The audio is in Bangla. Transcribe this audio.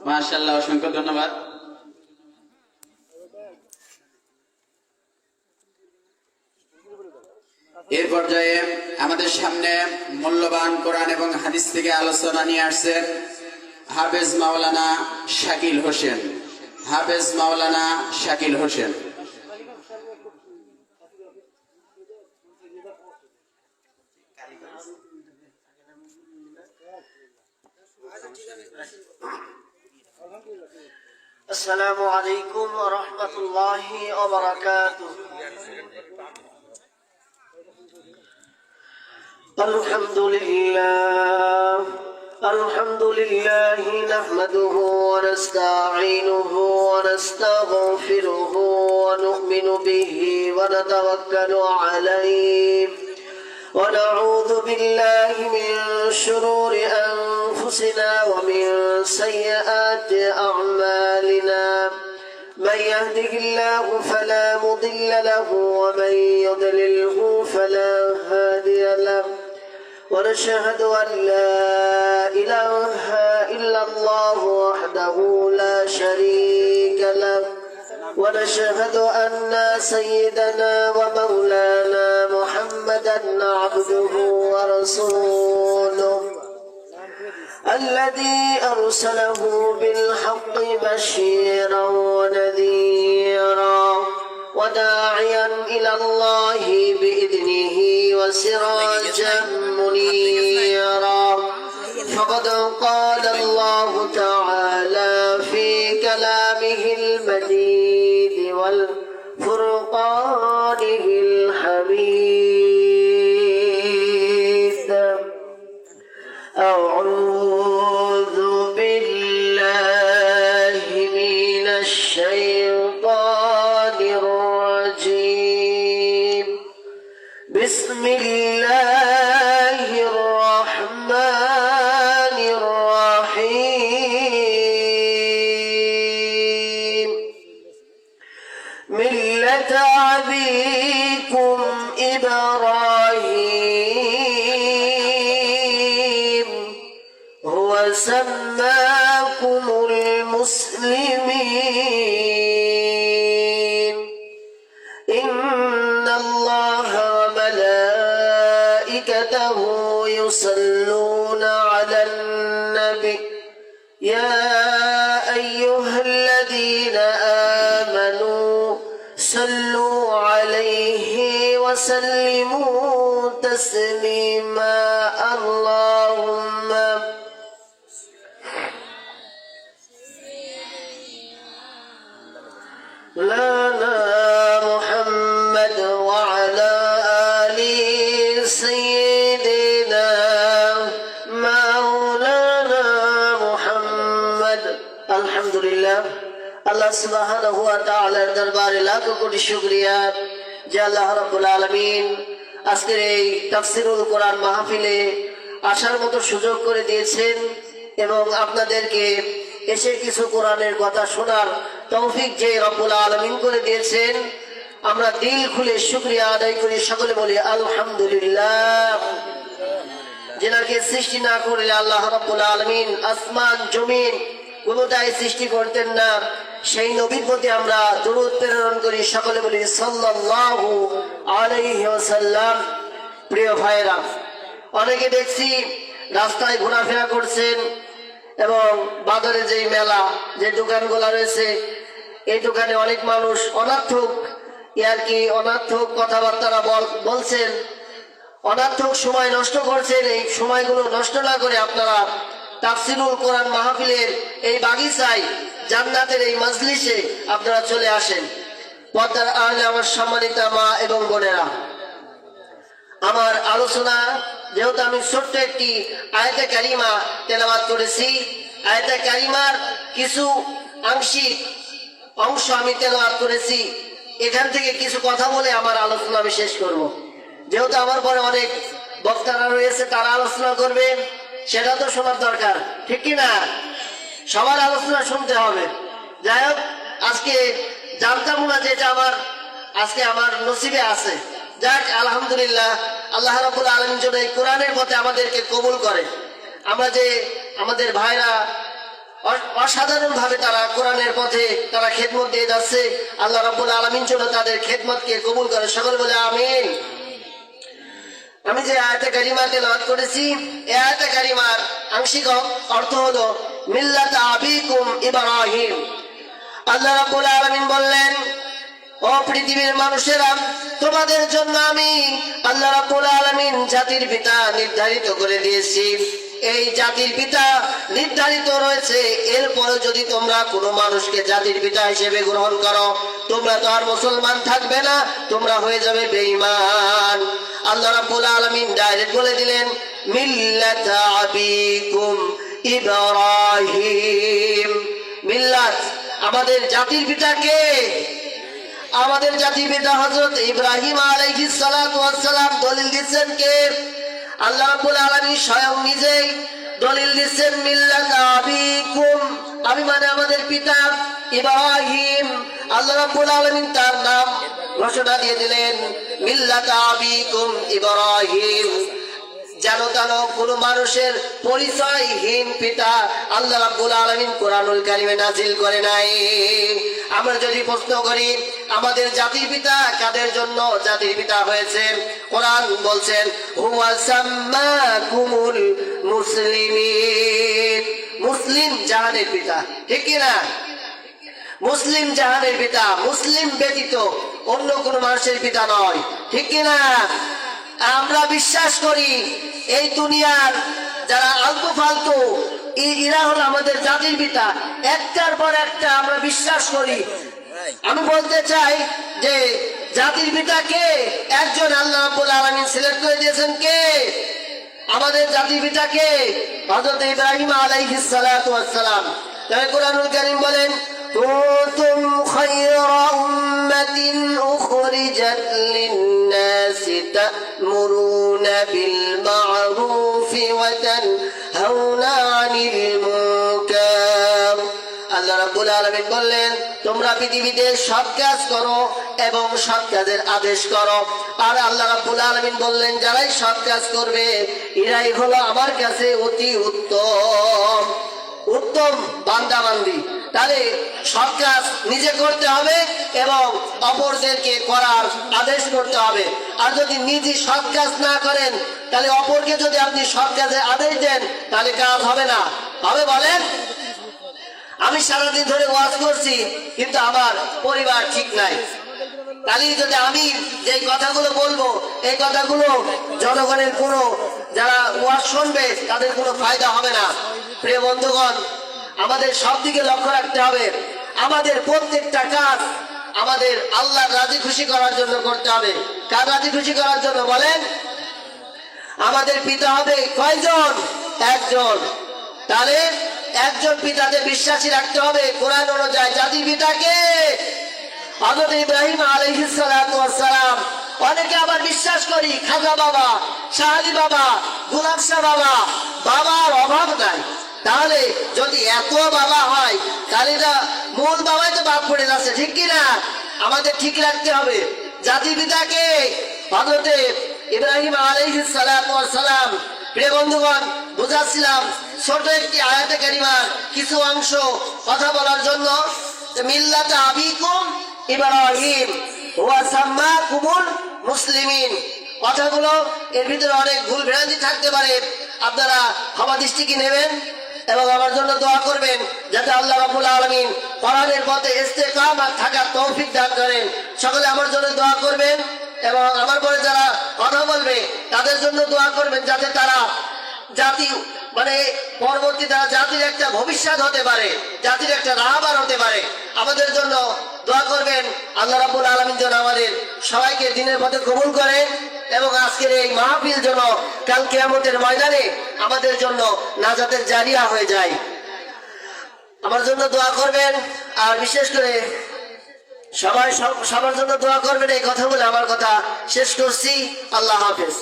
মাশাআল্লাহ, অসংখ্য ধন্যবাদ। এর পর্যায়ে আমাদের সামনে মূল্যবান কোরআন এবং হাদিস থেকে আলোচনা নিয়ে আসছেন হাফেজ মাওলানা শাকিল হোসেন। হাফেজ মাওলানা শাকিল হোসেন। السلام عليكم ورحمة الله وبركاته. الحمد لله نحمده ونستعينه ونستغفره ونؤمن به ونتوكل عليه ونعوذ بالله من شرور أنفسنا ومن سيئات أعمالنا. من يهده الله فلا مضل له ومن يضلله فلا هادي له. ونشهد أن لا إله إلا الله وحده لا شريك له. ونشهد أن سيدنا ومولانا محمدا عبده ورسوله الذي أرسله بالحق بشيرا ونذيرا وداعيا إلى الله بإذنه وسراجا منيرا. فقد قال الله تعالى في كلامه المجيد والفرقانه الحميد. أعوذ بالله من الشيطان الرجيم. بسم الله الرحمن الرحيم. ملة أبيكم إبراهيم هو سماكم المسلمين. إن الله وملائكته يصلون على النبي يا أيها الذين آمنوا صلوا عليه وسلموا تسليما. اللهم لنا محمد وعلى آل سيدنا مولانا محمد. الحمد لله. আল্লাহ সুবহানাহু ওয়া তাআলার দরবারে লাখ কোটি শুকরিয়া যে আল্লাহ রাব্বুল আলামিন আজকের এই তাফসীরুল কোরআন মাহফিলে আসার মতো সুযোগ করে দিয়েছেন এবং আপনাদেরকে এসে কিছু কোরআনের কথা শোনার তৌফিক যে রব্বুল আলামিন করে দিয়েছেন, আমরা দিল খুলে শুকরিয়া আদায় করি। সকলে বলি আলহামদুলিল্লাহ। যেনাকে সৃষ্টি না করলে আল্লাহ রাব্বুল আলামিন আসমান জমিন কোনটাই সৃষ্টি করতেন না, সেই নবীর প্রতি আমরা দরুদ প্রেরণ করি। সকলে বলি সাল্লাল্লাহু আলাইহি ওয়াসাল্লাম। প্রিয় ভাইরা, অনেকে দেখছি রাস্তায় ঘোরাফেরা করছেন এবং বাজারে যেই মেলা যে দোকানগুলো রয়েছে এই দোকানে অনেক মানুষ অনর্থক অনর্থক কথাবার্তা বলছেন, অনর্থক সময় নষ্ট করছেন। এই সময়গুলো নষ্ট না করে আপনারা তাফসীরুল কোরআন মাহফিলের এই বাগিচায় জান্নাতের এই মজলিসে আপনারা চলে আসেন। পর্দার আড়ালে আমার সম্মানিতা মা এবং বোনেরা, আমার আলোচনা যেহেতু আমি ছোট্ট একটি আয়াতে কারিমা তেলাওয়াত করেছি, আয়াতে কারিমার কিছু আংশিক অংশ আমি তেলাওয়াত করেছি, এখান থেকে কিছু কথা বলে আমার আলোচনা আমি শেষ করব। যেহেতু আমার পরে অনেক বক্তারা রয়েছে, তারা আলোচনা করবে, সেটা তো শোনার দরকার, ঠিক কিনা? সবার আলোচনা শুনতে হবে। যাই হোক, আজকে জানতাম না যেটা আজকে আমার নসিবে আছে। যাক, আলহামদুলিল্লাহ, আল্লাহ রাব্বুল আলামিন যেন এই কোরআনের পথে আমাদেরকে কবুল করে। আমরা যে আমাদের ভাইরা অসাধারণ ভাবে তারা কোরআনের পথে তারা খেদমত দিয়ে যাচ্ছে। আল্লাহ রাব্বুল আলামিন যেন তাদের খেদমতকে কবুল করে, সকল বলে আমিন। আমি যে আয়াতে কারিমা তেলাওয়াত করেছি, এই আয়াতে কারিমার আংশিক অর্থ হলো মিল্লাত আবিকুম ইব্রাহিম। আল্লাহ রাব্বুল আলামিন বললেন, ও পৃথিবীর মানুষেরা, তোমাদের জন্য আমি আল্লাহ রাব্বুল আলামিন জাতির পিতা নির্ধারিত করে দিয়েছি। এই জাতির পিতা নির্ধারিত রয়েছে, এরপরে যদি তোমরা কোনো মানুষকে জাতির পিতা হিসেবে গ্রহণ করো, তোমরা তো আর মুসলমান থাকবে না, তোমরা হয়ে যাবে বেঈমান। আল্লাহ রাব্বুল আলামিন ডাইরেক্ট বলে দিলেন মিল্লাত আবিকুম ইব্রাহিম। মিল্লাত, আমাদের জাতির পিতা কে? আমাদের জাতির পিতা হযরত ইব্রাহিম আলাইহিস সালাতু ওয়াস সালাম। দলিল দিচ্ছেন কে? আল্লাহ রাব্বুল আলামিন স্বয়ং নিজেই দলিল দিচ্ছেন মিল্লাত আবিকুম, আমি মানে আমাদের পিতা ইব্রাহিম। আল্লাহ রাব্বুল আলামিন তার নাম ঘোষণা দিয়ে দিলেন মিল্লাত আবিকুম ইব্রাহিম। যেন তেন কোন মানুষের পরিচয়হীন পিতা আল্লাহ রাব্বুল আলামিন কোরআনুল কারীমে নাজিল করে নাই। আমরা যদি প্রশ্ন করি আমাদের জাতির পিতা কাদের জন্য জাতির পিতা হয়েছে, কোরআন বলছেন হুয়া সাম্মাকুমুল মুসলিমিন। মুসলিম জাহানের পিতা, ঠিক কি না? মুসলিম জাহানের পিতা, মুসলিম ব্যতীত অন্য কোন মানুষের পিতা নয়, ঠিক কি না? আমরা বিশ্বাস করি এই দুনিয়ার যারা আলতু ফালতু এরা হলো আমাদের জাতির পিতা, একটার পর একটা আমরা বিশ্বাস করি। আমি বলতে চাই যে জাতির পিতা কে? একজন, আল্লাহ রাব্বুল আলামিন সিলেক্ট করে দিয়েছেন কে? আমাদের জাতির পিতা কে? হযরত ইব্রাহিম আলাইহিস সালাতু ওয়াস সালাম। তাই কোরআনুল কারীম বলেন কুনতুম খায়রা উম্মাতিন উখরিজাত লিন-নাসি তা'মুরুনা বিল মা'রুফি ওয়া তানহাউনা আনিল মুনকার। আল্লাহ রাব্বুল আলামিন বললেন তোমরা পৃথিবীতে সৎ কাজ করো এবং সৎ কাজের আদেশ করো। আর আল্লাহ রাব্বুল আলামিন বললেন যারাই সৎ কাজ করবে এরাই হলো আমার কাছে অতি উত্তম উত্তম বান্দা বান্দি। তাহলে সৎ কাজ নিজে করতে হবে এবং অপরদেরকে করার আদেশ করতে হবে। আর যদি নিজে সৎ কাজ না করেন তাহলে অপরকে যদি আপনি সৎ কাজের আদেশ দেন তাহলে কাজ হবে না। হবে বলেন? আমি সারাদিন ধরে ওয়াজ করছি কিন্তু আমার পরিবার ঠিক নাই, তাহলে যদি আমি যে কথাগুলো বলবো এই কথাগুলো জনগণের কোনো যারা ওয়াজ শুনবে তাদের কোনো ফায়দা হবে না। প্রিয় বন্ধুগণ, আমাদের সব দিকে লক্ষ্য রাখতে হবে। আমাদের প্রত্যেকটা কাজ আমাদের আল্লাহর রাজি খুশি করার জন্য করতে হবে। কার রাজি খুশি করার জন্য বলেন? আমাদের পিতা হবে কয়জন? একজন। তাহলে একজন পিতাকে বিশ্বাসী রাখতে হবে কোরআন অনুযায়ী। জাতির পিতাকে হযরত ইব্রাহিম আলাইহিস সালাতু ওয়াস সালাম। অনেকে আবার বিশ্বাস করি খাজা বাবা, শাহ আলী বাবা, গোলাপ শাহ বাবা, বাবার অভাব নাই। তাহলে যদি এত বাবা হয় তাহলে মূল বাবাই তো বাদ পড়ে যাচ্ছে, ঠিক কিনা? আমাদের ঠিক রাখতে হবে জাতির পিতাকে হযরত ইব্রাহিম আলাইহিস সালাতু ওয়াস সালাম। প্রিয় বন্ধুগণ, বুঝাচ্ছিলাম ছোট একটি আয়াতে কারিমার কিছু অংশ কথা বলার জন্য। মিল্লাত আবিকুম ইব্রাহিম ওয়া সাম্মাকুমুল মুসলিমিন, কথাগুলো এর ভিতরে অনেক ভুল ভ্রান্তি থাকতে পারে, আপনারা ক্ষমা দৃষ্টিকে নেবেন এবং আমার জন্য দোয়া করবেন যাতে আল্লাহ রাব্বুল আলামিন কোরআনের পথে ইস্তেকামাত থাকার তৌফিক দান করেন। সকলে আমার জন্য দোয়া করবেন এবং আমার পরে যারা কথা বলবে তাদের জন্য দোয়া করবেন যাতে তারা জাতি মানে পরবর্তী তারা জাতির একটা ভবিষ্যৎ হতে পারে, জাতির একটা রাহবার হতে পারে। আমাদের জন্য দোয়া করবেন আল্লাহ রাব্বুল আলামিন যেন আমাদের সবাইকে দ্বীনের পথে কবুল করেন এবং আজকের এই মাহফিল যেন কাল কিয়ামতের ময়দানে আমাদের জন্য নাজাতের জারিয়া হয়ে যায়। আমার জন্য দোয়া করবেন। আর বিশেষ করে সবাই সবার জন্য দোয়া করবেন। এই কথা বলে আমার কথা শেষ করছি। আল্লাহ হাফেজ।